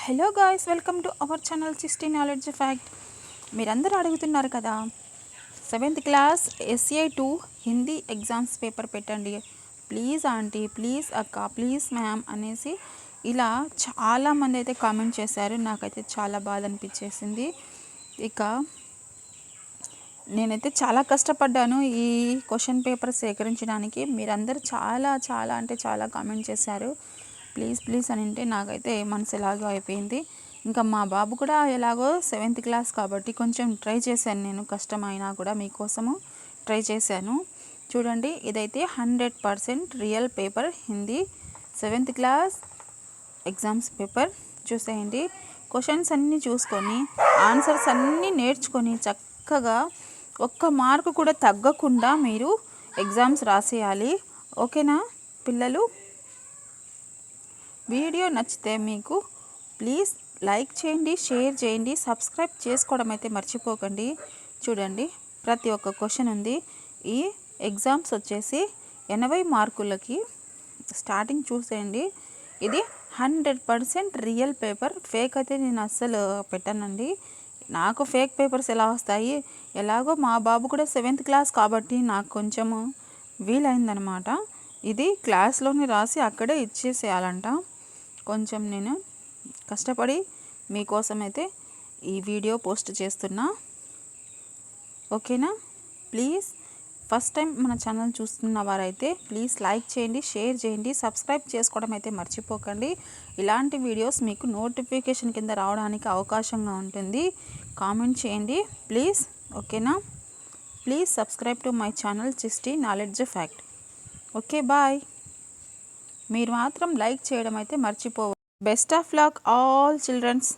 Hello guys, welcome to our channel సిస్టీ knowledge fact. మీరందరూ అడుగుతున్నారు కదా, 7th class SA2 Hindi exams paper పెట్టండి ప్లీజ్ ఆంటీ, ప్లీజ్ అక్క, ప్లీజ్ మ్యామ్ అనేసి ఇలా చాలామంది అయితే కామెంట్ చేశారు. నాకైతే చాలా బాధ అనిపించేసింది. ఇక నేనైతే చాలా కష్టపడ్డాను ఈ క్వశ్చన్ పేపర్ సేకరించడానికి. మీరందరూ చాలా చాలా అంటే చాలా కామెంట్ చేశారు. ప్లీజ్ ప్లీజ్ అని అంటే నాకైతే మనసు ఎలాగో అయిపోయింది. ఇంకా మా బాబు కూడా ఎలాగో 7th క్లాస్ కాబట్టి కొంచెం ట్రై చేశాను. నేను కష్టమైనా కూడా మీకోసము ట్రై చేశాను. చూడండి, ఇదైతే 100% real paper Hindi 7th class exams paper. చూసేయండి, క్వశ్చన్స్ అన్నీ చూసుకొని ఆన్సర్స్ అన్నీ నేర్చుకొని చక్కగా ఒక్క మార్కు కూడా తగ్గకుండా మీరు ఎగ్జామ్స్ రాసేయాలి. ఓకేనా పిల్లలు? వీడియో నచ్చితే మీకు ప్లీజ్ లైక్ చేయండి, షేర్ చేయండి, సబ్స్క్రైబ్ చేసుకోవడం అయితే మర్చిపోకండి. చూడండి, ప్రతి ఒక్క క్వశ్చన్ ఉంది. ఈ ఎగ్జామ్స్ వచ్చేసి 80 మార్కులకి. స్టార్టింగ్ చూసేయండి, ఇది 100% రియల్ పేపర్. ఫేక్ అయితే నేను అస్సలు పెట్టానండి. నాకు ఫేక్ పేపర్స్ ఎలా వస్తాయి? ఎలాగో మా బాబు కూడా 7th క్లాస్ కాబట్టి నాకు కొంచెము వీలైందనమాట. ఇది క్లాస్లోనే రాసి అక్కడే ఇచ్చేసేయాలంట. కొంచెం నేను కష్టపడి మీకోసం అయితే ఈ వీడియో పోస్ట్ చేస్తున్నా. ఓకేనా? ప్లీజ్ ఫస్ట్ టైం మన ఛానల్ చూస్తున్న వారైతే ప్లీజ్ లైక్ చేయండి, షేర్ చేయండి, సబ్స్క్రైబ్ చేసుకోవడం అయితే మర్చిపోకండి. ఇలాంటి వీడియోస్ మీకు నోటిఫికేషన్ కింద రావడానికి అవకాశంగా ఉంటుంది. కామెంట్ చేయండి ప్లీజ్. ఓకేనా? Please subscribe to my channel సిస్టీ నాలెడ్జ్ ఫ్యాక్ట్. Okay, bye. మీరు మాత్రం లైక్ చేయడం అయితే మర్చిపోవద్దు. Best of luck all children's.